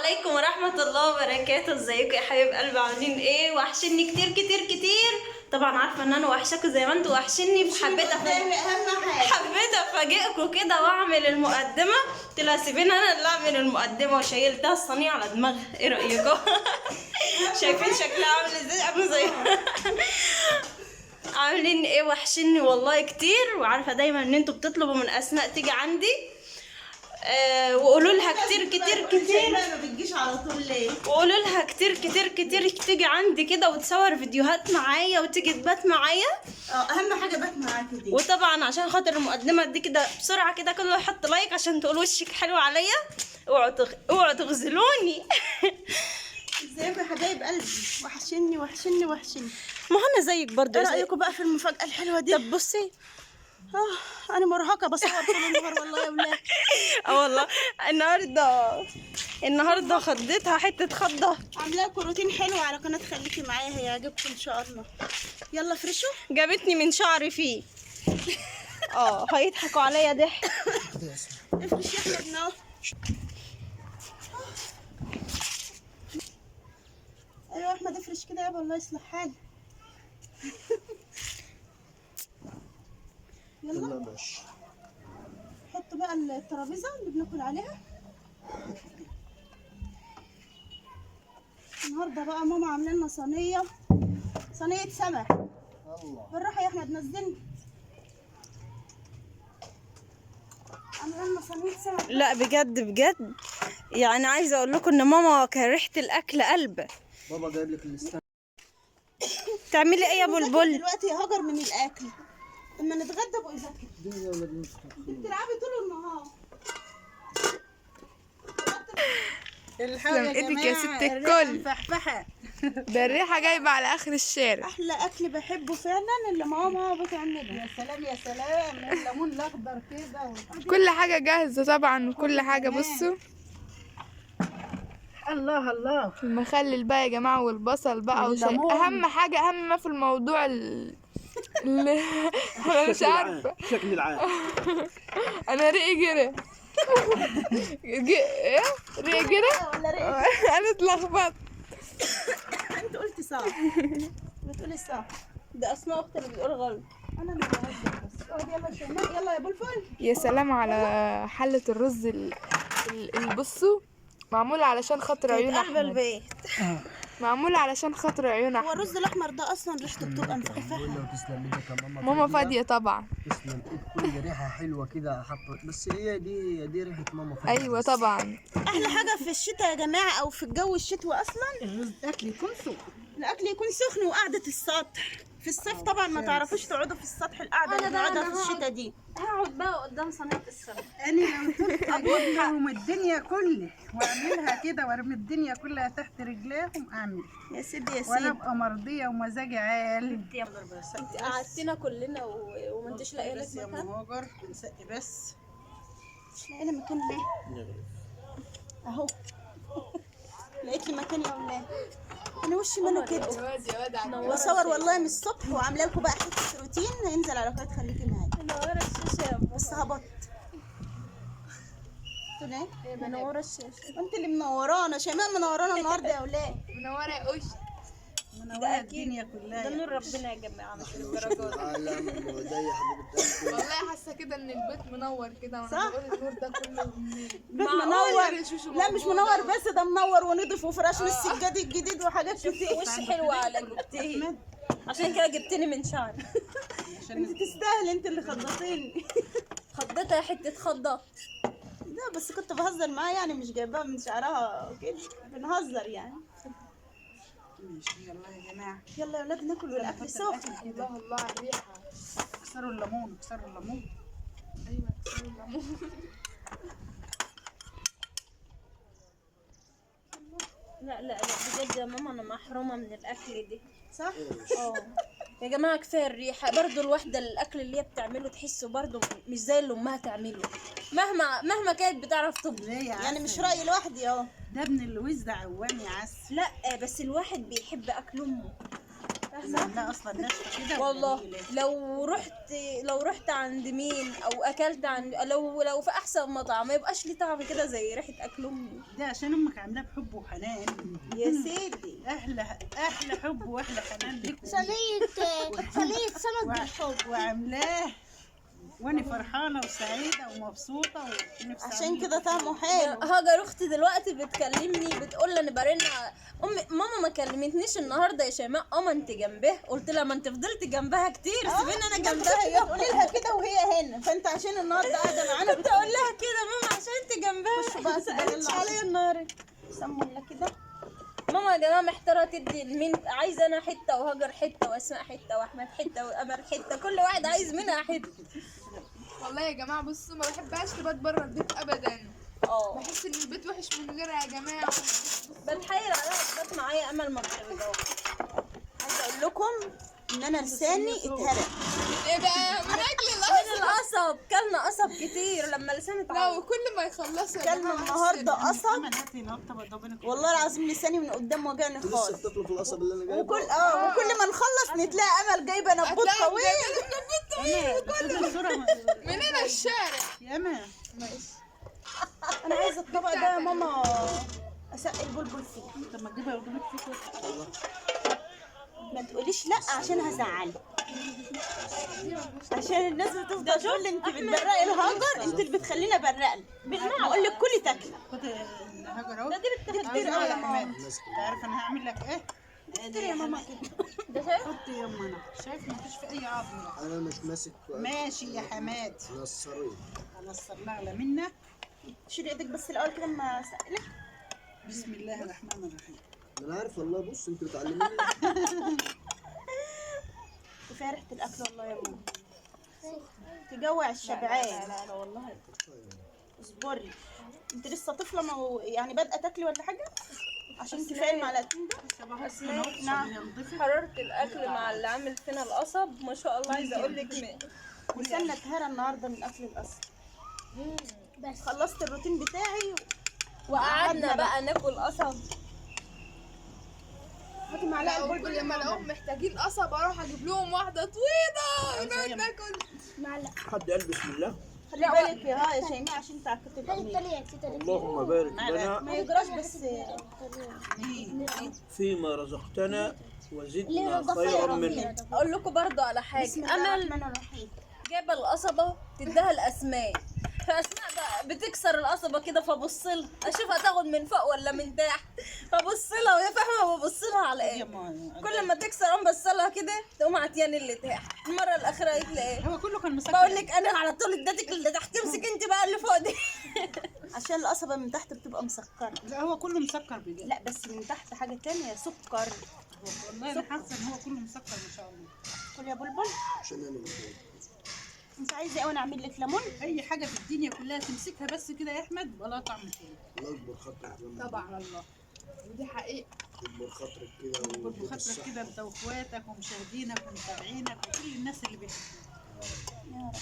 عليكم ورحمة الله وبركاته. ازيكم يا حبايب قلبي؟ عاملين ايه؟ وحشني كتير كتير كتير. طبعا عارفة ان انا وحشاكوا زي ما انتوا وحشني، فحبيت حبيت افاجئكم كده واعمل المقدمة. قلت لها سيبيني انا اللي اعمل المقدمة، وشيلتها الصينية على دماغها. ايه رأيكم؟ شايفين شكلها عامل ازاي؟ عامل زي عاملين ايه؟ وحشني والله كتير، وعارفة دايما ان انتوا بتطلبوا من اسماء تيجي عندي. وقولوا لها كتير كتير كتير ما بتجيش على طول ليه؟ وقولوا لها كتير كتير كتير تيجي عندي كده وتصور فيديوهات معايا وتيجي تبات معايا. اهم حاجه بات معاكي دي. وطبعا عشان خاطر المقدمه دي كده بسرعه كده كله يحط لايك عشان تقولوا وشك حلو عليا. اوعوا تغزلوني. ازيكم يا حبايب قلبي؟ وحشني وحشني وحشني. ما انا زيك برضه. ايه رايكم بقى في المفاجاه الحلوه دي؟ طب بصي. انا مرهقه بصور طول النهار والله يا ولاد. والله النهارده خضتها حته خضه. عامله لكم روتين حلو على قناه خليكي معايا، هيعجبكم ان شاء الله. يلا فرشوا. جابتني من شعري فيه. هيضحكوا عليا ضحك. افرش يا احمد اهو. ايوه احمد افرش كده يابا، الله يصلح حالك. يلا ماشي. حطوا بقى الترابيزه اللي بناكل عليها. النهارده بقى ماما عامله لنا صينيه سمك. الله. بالراحه يا احمد نزلني. عامله لنا صينيه سمك. لا بجد بجد، يعني عايزه اقول لكم ان ماما كرهت الاكل قلب. بابا جايب لك الاستاذ. تعملي ايه يا بلبل؟ دلوقتي هجر من الاكل، اما نتغدى بقى يذاكر. دي يا ولاد بتلعبي طول النهار. تسلم ايدك يا ست الكل. فحفحه. ده الريحه جايبه على اخر الشارع. احلى اكل بحبه فعلا اللي ماما بتعمله. يا سلام يا سلام، الليمون الاخضر كده. كل حاجه جاهزه طبعا، وكل حاجه بصوا. الله الله. المخلل بقى يا جماعه، والبصل بقى اهم حاجه، اهم ما في الموضوع انا مش عارفه شكل العام. انا ريقي جري. ايه ريقي جري ولا ريحه؟ انا اتلخبطت. انت قلتي صح. بتقولي صح. ده اسماء اختي اللي بتقول غلط. انا اللي بهزر بس. اقعد يلا يا شيماء، يلا يا بلبل. يا سلام على حله الرز اللي بصوا معموله علشان خاطر عيون قلب احمد. البيت. معموله علشان خاطر عيون هو احمد. الرز الاحمر ده اصلا ريحته بتبقى مفحفحه. تسلم ايدك يا ماما. ماما فاضيه طبعا. تسلم ايدك، كل ريحه حلوه كده حطت، بس هي دي ريحه ماما فاضيه. ايوه طبعا. احلى حاجه في الشتاء يا جماعه، او في الجو الشتوي اصلا الاكل يكون سخن. الاكل يكون سخن وقعده السطح. في الصيف طبعا ما تعرفوش تقعدوا في السطح، القعده اللي بنقعدها في الشتاء دي. هقعد بقى قدام صينيه السمك. أنا لو كنت أجيب لهم الدنيا كلها وأعملها كده وأرمي الدنيا كلها تحت رجليهم أعمل، يا سيدي يا وأنا سيدي. أبقى مرضية ومزاجي عالي. انت قعدتنا كلنا وما انتش لاقيه لك بس يا مكان. مهاجر بنسقي بس. مش لاقي لي مكان ليه؟ اهو. لقيت لي مكان يا ولاد. انا وشي ماله كده. بصور والله من الصبح، وعامله لكم بقى حته روتين هينزل على قناه خليكي معايا. منوره الشاشه يا بس هبط. انتوا ليه؟ منوره الشاشه. انت اللي منورانا، شيماء منورانا النهارده يا ولاد. منوره يا قش. منورة الدنيا كلها. ده نور ربنا يا جماعه، مش للدرجه دي. لا لا من ده يا حبيبتي. والله حاسه كده ان البيت منور كده، وانا صح؟ بقول النور ده كله منين. بيت معقول منور. يا شوشو لا مش موجودة. منور بس، ده منور ونضف وفراشنا السجاد الجديد وحاجات كتير. وشي حلوه على جبتيه، عشان كده جبتني من شعري. انت تستاهل، انت اللي خضتيني. خضتها حته خضه. لا بس كنت بهزر معاها، يعني مش جايباها من شعرها كده، بنهزر يعني. ماشي يلا يا جماعة، يلا يا ولاد ناكل والاكل سخن. الله الله على الريحه. اكسروا الليمون اكسروا الليمون. ايوه كسروا الليمون. لا لا لا بجد يا ماما انا محرومه من الاكل دي. صح؟ يا جماعه كفايه الريحه، برضو الواحده الاكل اللي هي بتعمله تحسه برضو مش زي اللي امها تعمله، مهما كانت بتعرف تطبخ. ليه يا يعني عسل؟ مش رايي لوحدي اهو. ده ابن اللويز ده عوام يا عسل. لا بس الواحد بيحب اكل امه. لا اصلا ناشفه كده والله وجميلة. لو رحت عند مين او اكلت عند لو في احسن مطعم ما يبقاش لي طعم كده زي ريحه اكل امي. ده عشان امك عاملاه بحب وحنان. يا سيدي احلى حب واحلى حنان لك. صينية سمك بالحب. وعاملاه وانا فرحانه وسعيده ومبسوطه ونفسي عشان أعمل كده لك طعمه حلو. هاجر اختي دلوقتي بتكلمني بتقول لي انا برن امي ماما ما كلمتنيش النهارده يا شيماء. ما انت جنبها. قلت لها ما انت فضلت جنبها كتير سيبيني انا جنبها يا قولي لها كده وهي هنا، فانت عشان النهارده قاعده معانا كنت اقول لها كده ماما عشان انت جنبها. بخش بقى ما سالتش عليا النهارده. سموا لنا كده. ماما يا جماعه محتاره تدي لمين. عايزه انا حته وهاجر حته واسماء حته واحمد حته وامل حته، كل واحد عايز منها حته. والله يا جماعه بصوا ما بحبهاش تبات بره البيت ابدا. اه بحس ان البيت وحش من غيرها يا جماعه. بتحايل عليها تبات معايا امل ما بترضاش. عايزه اقول لكم ان انا لساني اتهرق. ايه بقى من اجل من القصب كلنا قصب كتير لما لساني لا اتعود. وكل ما يخلصوا يا كلنا جماعه النهارده قصب. أمل هاتي نقطه ضبنك. والله العظيم لساني من قدام وجعني لسه خالص. بتاكلوا في القصب اللي انا جايبه؟ وكل ما نخلص نتلاقي امل جايبه نبوت هتلاقي طويل. انا الصوره من هنا الشارع. يا اما انا عايزه الطبق ده يا ماما اسقي البلبل فيه. طب ما تجيبها قدامك فيك. ما تقوليش لا عشان هزعلك. عشان الناس بتفضل تقول لي انت بتبرقي الهاجر، انت اللي بتخليني ابرقلي. اقول لك كلي تاكلي. خد الهاجر اهو. ده دي بتاخد كتير قوي يا ماما. انت عارف انا هعمل لك ايه؟ كتير يا ماما كده. حط يا اما انا شايف ما فيش في اي عظم. انا مش ماسك ماشي يا حماد. نصرين. هنصر اعلى منك. شيلي ايدك بس الاول كده اما اسقلك. بسم الله الرحمن الرحيم. انا عارف والله. بص انت بتعلميني. كفايه ريحه الاكل والله يا ماما. تجوع الشبعان. لا والله. اصبري. انت لسه طفله يعني بادئه تاكلي ولا حاجه؟ عشان كفايه المعلقتين دول. اسماء نعم. حرارة الأكل مع اللي عامل فينا القصب ما شاء الله. عايزة أقول لك لساننا اتهرى النهارده من اكل القصب. بس خلصت الروتين بتاعي وقعدنا بقى ناكل قصب. هاتي معلقه لا البلبل وكل يا ما ماما. الاقيهم محتاجين قصب اروح اجيب لهم واحده طويله ونقعد ناكل. حد قال بسم الله؟ خلي بالك يا شيماء عشان تعكت القميص. اللهم بارك لنا ما يجراش بس. فيما رزقتنا وزدنا خيرا منه. أقول لكم برضو على حاجة. بسم الله أمل الرحمن الرحيم. جايبة القصبة تديها الأسماء، فأسماء بقى بتكسر القصبة كده فبص لها أشوفها تاخد من فوق ولا من تحت، فبص لها وهي فاهمة ببص لها على إيه. كل ما تكسر أقوم بص لها كده تقوم عطياني اللي تحت. المرة الأخيرة قالت لي إيه؟ هو كله كان مسكر. بقول لك أنا على طول اديتك اللي تحت، امسك أنت بقى اللي فوق دي. عشان القصبه من تحت بتبقى مسكره. لا هو كله مسكر بجد. لا بس من تحت حاجه تانية سكر. والله انا حاسه ان هو كله مسكر ما شاء الله. كل يا بلبل. عشان انا اللي انت عايزه ايه وانا اعمل لك ليمون؟ اي حاجه في الدنيا كلها تمسكها بس كده يا احمد ولا طعم تاني. الله يكبر خاطرك لما طبعا الله ودي حقيقه. يكبر خاطرك كده خد ويديك بخاطرك الصحة. كده انت واخواتك ومشاهدينك ومتابعينك وكل الناس اللي بيحبوك.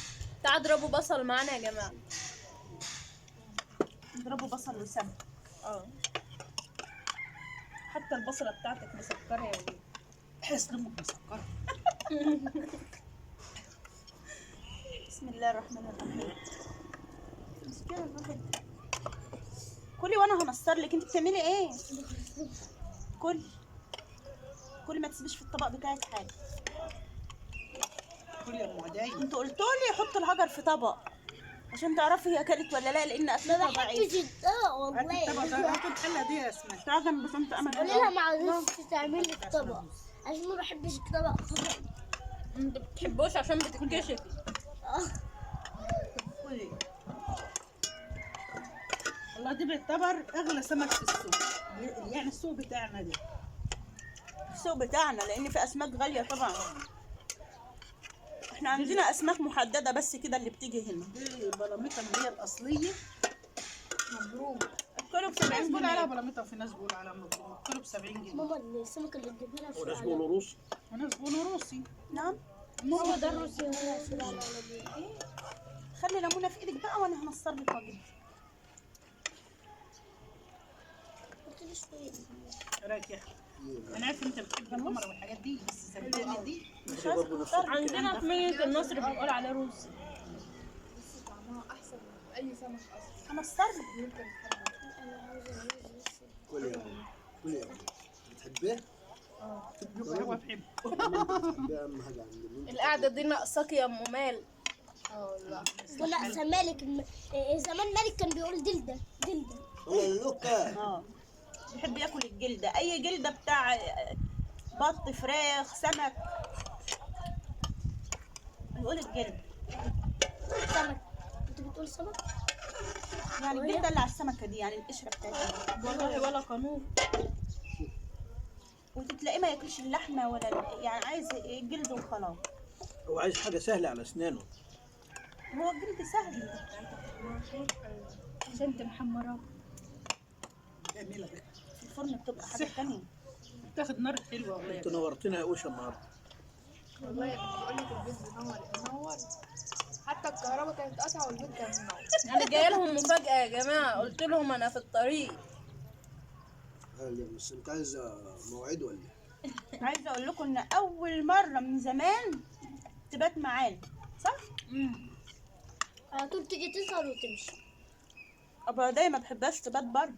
تعالوا اضربوا بصل معانا يا جماعة. نضربه بصل وسمن. حتى البصلة بتاعتك مسكرة يا وليه. تحس امك مسكره. بسم الله الرحمن الرحيم. مسكينة الواحد. كلي وانا هنصر لك. انت بتعملي ايه؟ كل ما تسيبيش في الطبق بتاعك حاجه. كل يا ام عداي. انتوا قلتوا لي حطوا الهجر في طبق عشان تعرفي هي اكلت ولا لا، لان اكلتها ضعيف. هات الطبق ده هات الحله دي يا اسماء. تعالى جنب بسنت امل. قولي لها معلش تعمل لي الطبق عشان ما بحبش الطبق خالص. انت بتحبوش عشان بتتكشف. كلي. والله دي بيعتبر اغلى سمك في السوق. يعني السوق بتاعنا ده. السوق بتاعنا لان في اسماك غاليه طبعا. احنا عندنا اسماك محدده بس كده اللي بتيجي هنا. دي بلاميطه اللي هي الاصليه. مبروك. الكيلو ب في ناس 70 بيقولوا عليها جنيه. بلاميطه وفي ناس بيقولوا عليها مبروك. كله ب 70 جنيه. ماما السمك اللي تجيبها لنا وناس بيقولوا روس. وناس بيقولوا روسي. نعم. هو ده الروسي ولا السوداني ولا ايه؟ خلي ليمونه في ايدك بقى وانا هنصر لك واجيب. قلت لي شويه. رايك يا احمد؟ انا عارفه انت بتحب القمر والحاجات دي، بس صدقني دي عندنا في مدينة النصر بنقول عليه رز. طعمها احسن من اي سمك اصلا. انا الصرف انا عاوزه رز بس. كل يوم كل يوم بتحبيه؟ هو بحب. بتحبيه اهم حاجه عندي. القعدة دي ناقصاك يا ام مال. وناقصه مالك زمان مالك كان بيقول دلده دلده. ولا لوكا بيحب ياكل الجلده، اي جلده بتاع بط، فراخ، سمك، يقول الجلد. سمك. انت بتقول سمك؟ يعني الجلده اللي على السمكه دي، يعني القشره بتاعتها. والله ولا قانون. وتلاقيه ما ياكلش اللحمه ولا يعني عايز الجلد وخلاص. هو عايز حاجه سهله على اسنانه. هو الجلد سهل. عشان انت محمرة. جميله في الفرن بتبقى حاجه ثانيه. بتاخد نار حلوه والله. انت نورتنا يا اوشا النهارده. والله يا بنت بقول لك البيت بينور. حتى الكهرباء كانت قطعه والبيت كان منور. انا جايه لهم مفاجأة يا جماعة، قلت لهم انا في الطريق. بس انت عايز موعد ولا ايه؟ عايزه اقول لكم ان اول مره من زمان تبات معانا، صح؟ على طول تيجي تسهر وتمشي. ابو هدايا ما بحبهاش تبات بره،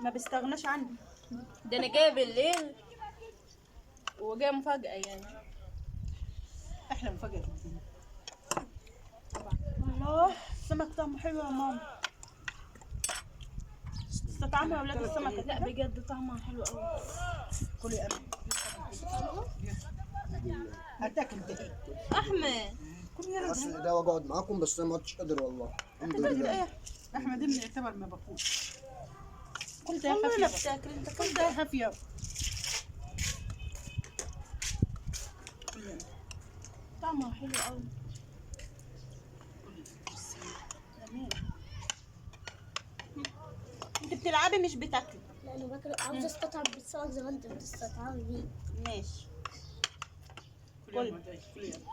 ما بيستغناش عني. ده انا جايه بالليل وجايه مفاجأة يعني. احلى مفاجاه في الدنيا. الله السمك طعمه حلو يا ماما. استطعموا يا اولاد السمك. لا بجد طعمها حلو قوي. كل يا امل هتاكل دقيق. احمد كل يا اصل ده واقعد معاكم بس انا ما عدتش قادر والله. الحمد لله. احمد ابني يعتبر ما باكلش. كل ده والله خفيف. لا بتاكل انت كل ده خفيف. طعمها حلو قوي. انت بتلعبي مش بتاكلي. لا انا باكل، عاوزه استطعم بالسمك زي ما انت بتستطعمي بيه. ماشي. كل يوم كل يوم.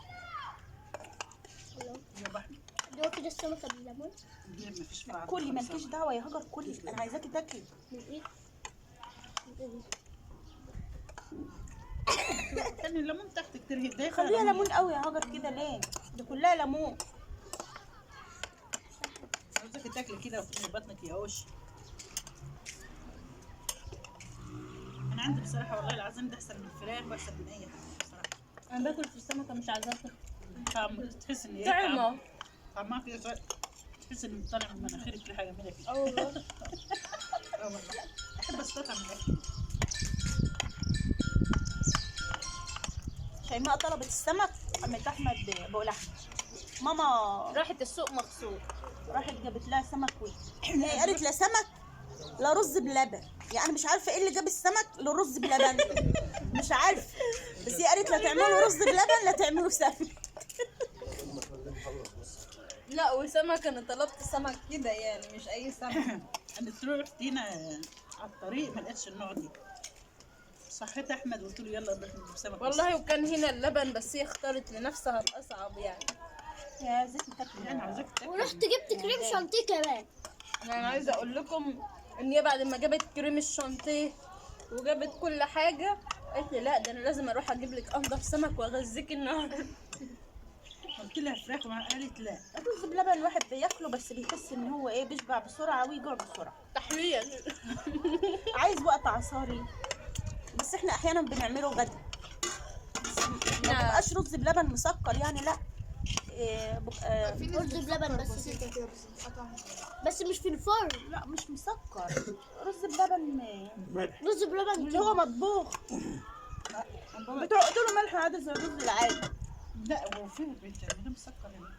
يا بحر دلوقتي كده السمكه بالليمون. ما فيش فرع. كلي مالكيش دعوه يا هاجر، كلي، انا عايزاكي تاكلي. من ايه؟ خلي الليمون تحت كتير ده. خليها ليمون قوي يا هاجر كده ليه؟ ده كلها ليمون. عاوزاكي تاكلي كده وتملي بطنك يا وش. انا عندي بصراحه والله العظيم ده احسن من الفراخ واحسن من اي حاجه بصراحه. انا باكل في السمكة مش عايزاها تخف. طعم تحس ان هي طعمة. طعمها كده تحس ان طالع من مناخيرك في حاجه منها كده. اه والله. والله احب استطعم الاكل. شيماء طلبت السمك، عمت احمد بقول احمد ماما راحت السوق مخصوص. راحت جابت لها سمك هي قالت لا سمك لا رز بلبن، يعني مش عارفه ايه اللي جاب السمك للرز بلبن. مش عارفه، بس هي قالت لا تعملوا رز بلبن لا تعملوا سمك. لا وسمك انا طلبت سمك كده يعني مش اي سمك. انا رحت هنا على الطريق ما لقيتش النوع دي. صحيت احمد وقلت له يلا نروح نجيب سمك. والله وكان هنا اللبن بس هي اختارت لنفسها الاصعب يعني. يا زيت تاكلي. انا عاوزاك تاكل. ورحت جبت كريم شانتيه كمان. انا عايزه اقول لكم ان هي بعد ما جابت كريم الشانتيه وجابت كل حاجه قالت لي لا ده انا لازم اروح اجيب لك انضف سمك واغذيك النهارده. قلت لها فراخ قالت لا. الرز بلبن الواحد بياكله بس بيحس ان هو ايه بيشبع بسرعه ويجوع بسرعه. تحليه. عايز وقت عصاري، بس احنا احيانا بنعمله غدا. ما بيبقاش رز بلبن مسكر يعني، لا رز بلبن بس مش في الفرن. لا مش مسكر، رز بلبن رز بلبن اللي هو مطبوخ بتحطوا له ملح عادي زي الرز العادي. لا هو في بيتعملوا مسكر هنا.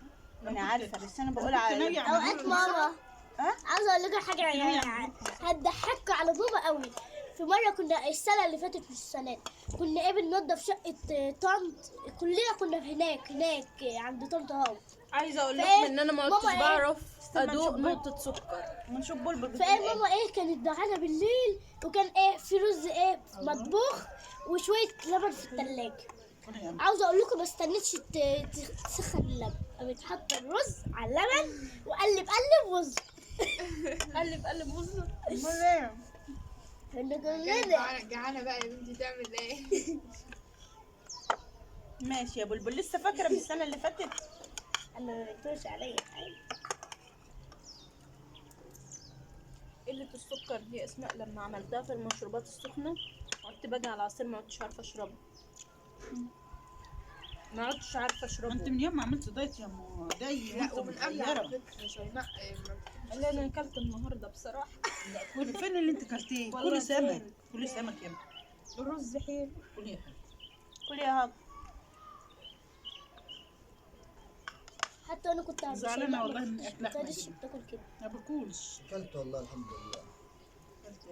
ما انا عارفه بس انا بقول على اوقات ماما ها؟ عاوزه اقول لكم حاجه يعني هتضحكوا على بابا قوي. في مره كنا السنه اللي فاتت مش السنه دي، كنا ايه بننضف شقه طنط، كلنا كنا هناك عند طنط هاو. عايزه اقول لكم فايه؟ ان انا ما ماما كنتش ايه؟ بعرف ادوق نشوف نقطه سكر. ونشوف بلبل فايه ماما ايه كانت دعانه بالليل، وكان ايه في رز ايه مطبوخ وشويه لبن في الثلاجه. عاوزه اقول لكم ما استنيتش تسخن اللبن، قامت حاطه الرز على اللبن وقلب وز. قلب مصر. امال ايه؟ احنا كانت كلنا جعانة بقى يا بنتي تعمل ايه؟ ماشي يا بلبل، لسه فاكره من السنه اللي فاتت؟ انا ما بيكتبش عليا حاجه. قلة السكر دي اسماء لما عملتها في المشروبات السخنة قعدت باجي على العصير ما عدتش عارفة اشربه. ما عدتش عارفة انت اشربه. من يوم ما عملت دايت يا ام داي لا وانت ومن قبل على صغيره. فكرة شيماء اللي انا اكلت النهارده بصراحة فين اللي انت كلتيه؟ والله كلي سمك، فين؟ كلي سمك يا ابني، الرز حلو. كلي يا حبيبي. كل يا هاك. حتى انا كنت عند زعلانة شيماء والله من ما أكل أحمد كانتش دي. بتاكل كده. ما باكلش. اكلت والله الحمد لله.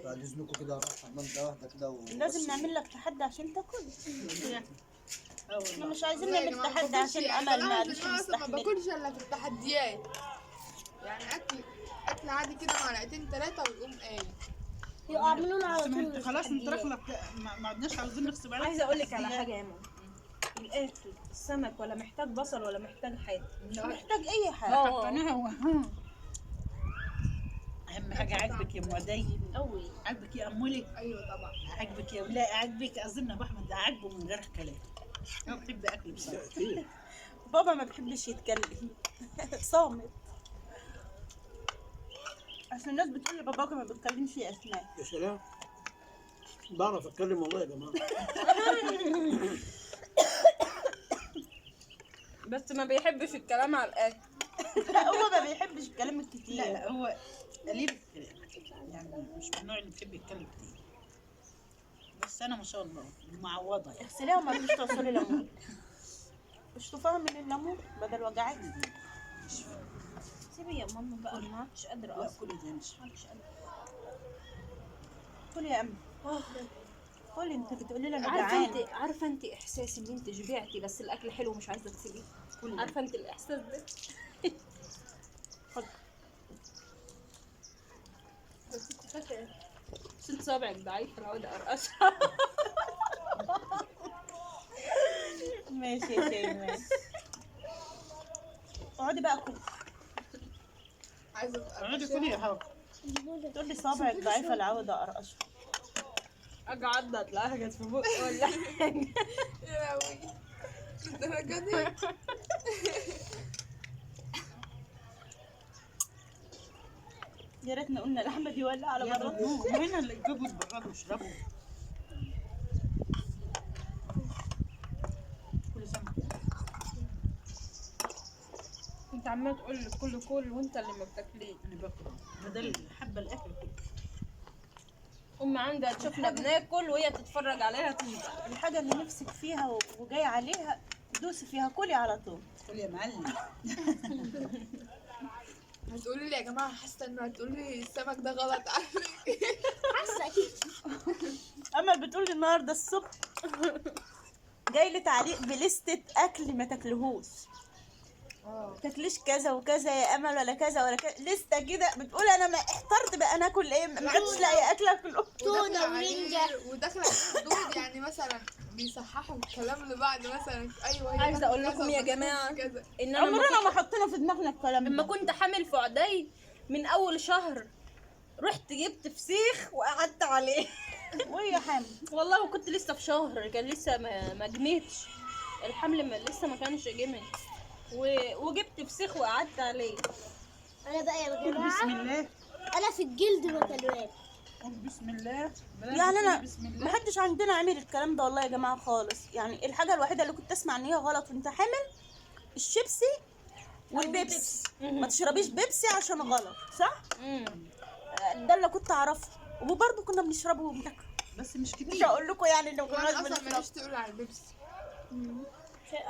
بعد اذنكم كده اروح حمام ده واحده كده لازم نعمل لك تحدي عشان تاكل. اه احنا والله. مش عايزين والله يا نعمل جماعة تحدي ما باكلش، عشان يعني امل ما بلاحظ قالش إن أنا أصلا ما مستحمل. باكلش الا في التحديات. يعني اكل عادي كده معلقتين 3 ويقوم قايم. يعملونا على بس ما انت طول خلاص انت تحديات. رخلة ما عدناش عاوزين نغصب عليك. عايزة اقول لك على حاجة يا ماما. الاكل السمك ولا محتاج بصل ولا محتاج حاجة. مش محتاج اي حاجه. حطيناها اهم حاجه عاجبك يا ام عدي قوي. عاجبك يا امولي ايوه طبعا. عاجبك يا لا عاجبك اظن ابو احمد ده عاجبه من غير كلام. انا بحب اكل بصراحه. بابا ما بيحبش يتكلم صامت. عشان الناس بتقول لي باباك ما بيتكلمش يا اسماء. يا سلام بعرف اتكلم والله يا جماعه. بس ما بيحبش الكلام على الاكل. هو ما بيحبش الكلام الكتير. لا هو قليل الكلام، يعني مش من النوع اللي بيحب يتكلم كتير. بس انا ما شاء الله معوضه يعني. اغسليها وما تجيش تعصري ليمون. مش تفهم من الليمون بدل وجعك. سيبي يا ماما بقى ما عادش قادرة لا اصلا. كل ده مش كلي يا امي. كلي، انت بتقولي لي انا عارفه جعانه. انت عارفه انت احساس ان انت شبعتي بس الاكل حلو ومش عايزه تسيبيه. عارفه انت الاحساس ده. بس انت فاكره ست صابعك ضعيف العود ارقصها. ماشي يا شيماء ماشي. اقعدي بقى كلي. عايزة اقعدي كلي يا حاجه. تقول لي صابعك ضعيفه العوده ارقصها. اجي عضة تلاقيها جت في بقي ولا حاجه. يا لهوي الدرجة دي. يا ريتنا قلنا لاحمد يولع على بره. هنا اللي جابوا البراد واشربوا. كل سمك. انت عمال تقول لي كل وانت اللي ما بتاكليش. انا باكل بدل حبه الاكل كله. امي عندها تشوفنا بناكل وهي تتفرج عليها تنزل. الحاجه اللي نفسك فيها وجايه عليها دوسي فيها، كلي على طول. كل يا معلم. هتقولي لي يا جماعة حاسة انه هتقولي لي السمك ده غلط عليك. حاسه اكيد. امل بتقول لي النهارده الصبح جاي لي تعليق بلستة اكل ما تاكلهوش. تاكليش كذا وكذا يا امل ولا كذا ولا كذا، لسه كده بتقول انا ما احترت بقى انا اكل ايه، ما عدتش لاقي اكل اكله. تونة ورنجة. وداخلة حدود يعني مثلا بيصححوا الكلام لبعض مثلا. ايوه هي عايزه اقول كذا لكم يا وما جماعه كذا. ان انا عمرنا ما حطينا في دماغنا الكلام لما ده. كنت حامل في عدي من اول شهر رحت جبت فسيخ وقعدت عليه. وهي حامل. والله وكنت لسه في شهر كان لسه ما جميتش الحمل، لسه ما كانش جمل وجبت فسيخ وقعدت عليه. انا بقى يا بسم جماعه الله. انا في الجلد ما كلوات. بسم الله. يعني انا بسم ما الله. حدش عندنا عمل الكلام ده والله يا جماعه خالص. يعني الحاجه الوحيده اللي كنت اسمع ان هي غلط وانت حامل الشيبسي والبيبسي. ما تشربيش بيبسي عشان غلط، صح؟ ده اللي كنت اعرفه. وبرضه كنا بنشربه وبناكله. بس مش مش كتير. هقول لكم يعني لو كنا وانا اصلا بنشرب. ماليش تقول على البيبسي.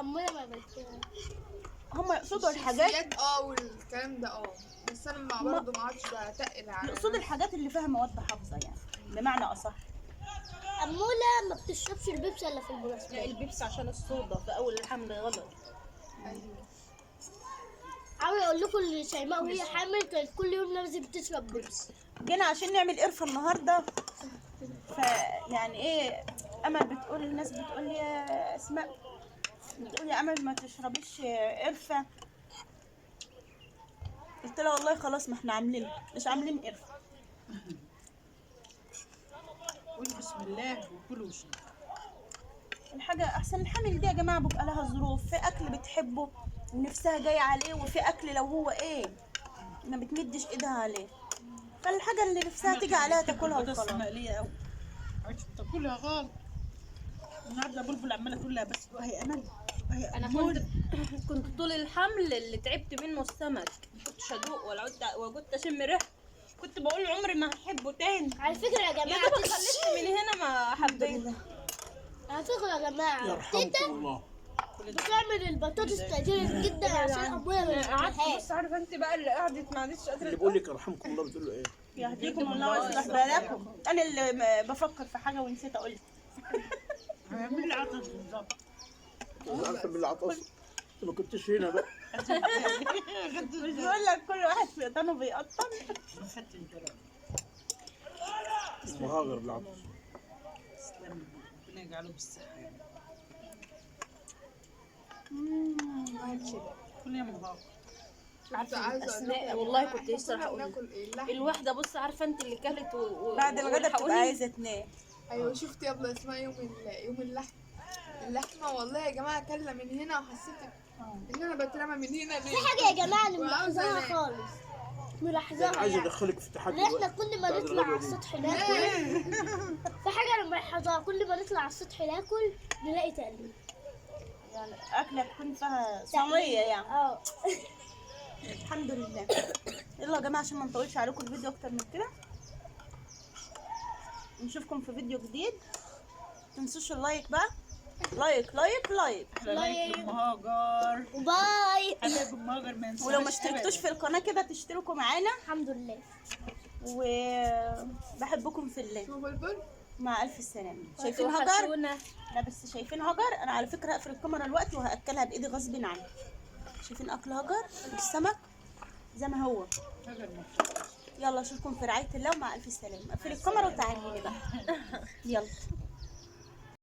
امنا ما بتكلم. هم يقصدوا الحاجات، الشيبسيات والكلام ده بس انا برضه ما عادش بتقل على يقصدوا الحاجات اللي فيها مواد حافظه يعني بمعنى اصح. اموله ما بتشربش البيبسي الا في لا المناسبات. البيبسي عشان الصودا في اول الحمل غلط. ايوه. عاوز اقول لكم ان شيماء وهي حامل كانت كل يوم لازم تشرب بيبسي. جينا عشان نعمل قرفه النهارده. فيعني ايه، امل بتقول الناس بتقول لي يا اسماء بتقول يا امل ما تشربيش قرفه. قلت لها والله خلاص ما احنا عاملين مش عاملين قرفه. قولي بسم الله وكلوا وشربوا. الحاجه احسن. الحامل دي يا جماعه بيبقى لها ظروف، في اكل بتحبه ونفسها جايه عليه، وفي اكل لو هو ايه ما بتمدش ايدها عليه، فالحاجه اللي نفسها تيجي عليها تاكلها البطاطس وخلاص. مقليه قوي عايزه تاكلها غلط. النهارده بلبل عماله تقول لها بس هي امل هي انا كنت طول الحمل اللي تعبت منه السمك، ما كنتش ادوق ولا وكنت اشم ريحه، كنت بقول عمري ما هحبه تاني. على فكرة يا يا جماعة دوبك خلصت من هنا ما حبيته. على فكرة يا جماعة تيتا الله. بتعمل البطاطس تعجبني جدا عشان أبويا ما قعدت بيحبهاش. بص عارفه انت بقى اللي قعدت ما عادتش اللي قادره بيقول لك يرحمكم الله بتقول له ايه؟ يهديكم الله ويصلح بالكم. انا اللي بفكر في حاجه ونسيت اقول لك. هيعمل لي عطس بالظبط. عارفه بالله عطس ما كنتش هنا بقى. مش بقول لك كل واحد في ايطانه بيقطم. خدت الجرار. اسمه هاجر بالعطس. تسلم ربنا يجعله بالصحه يعني. كل يوم هاجر. أسماء والله كنت لسه راح اقول ناكل ايه؟ اللحمة. الواحده بص عارفه انت اللي كلت بعد الغدا بتبقى والحقوني. عايزه تنام. ايوه شفت يلا اسمها يوم اللحمه والله يا جماعه اكلنا من هنا وحسيت ان انا بترمى من هنا في حاجة يا جماعة أنا ملاحظاها خالص، ملاحظاها عايز يعني ادخلك في تحدي إن إحنا دلوقتي. كل ما بعد نطلع على الغدوة دي. السطح ناكل. في حاجة أنا ملاحظاها، كل ما نطلع على السطح ناكل نلاقي تقليد. يعني اكله تكون فيها صحيه يعني. اه الحمد لله. يلا يا جماعه عشان ما نطولش عليكم الفيديو اكتر من كده، نشوفكم في فيديو جديد. متنسوش اللايك بقى، لايك لايك لايك. لايك ام هاجر. وباي. حبايب ام هاجر ما ينسوش ولو ما اشتركتوش أبداً. في القناه كده تشتركوا معانا، الحمد لله. وبحبكم في الله. شوف البر مع الف سلامه. شايفين هاجر؟ وحشونا. لا بس شايفين هاجر؟ انا على فكره هقفل الكاميرا دلوقتي وهاكلها بايدي غصب عني. شايفين اكل هاجر السمك زي ما هو. هاجر مبسوطة. يلا اشوفكم في رعايه الله ومع الف سلامه. اقفل الكاميرا وتعالي لي بقى. يلا.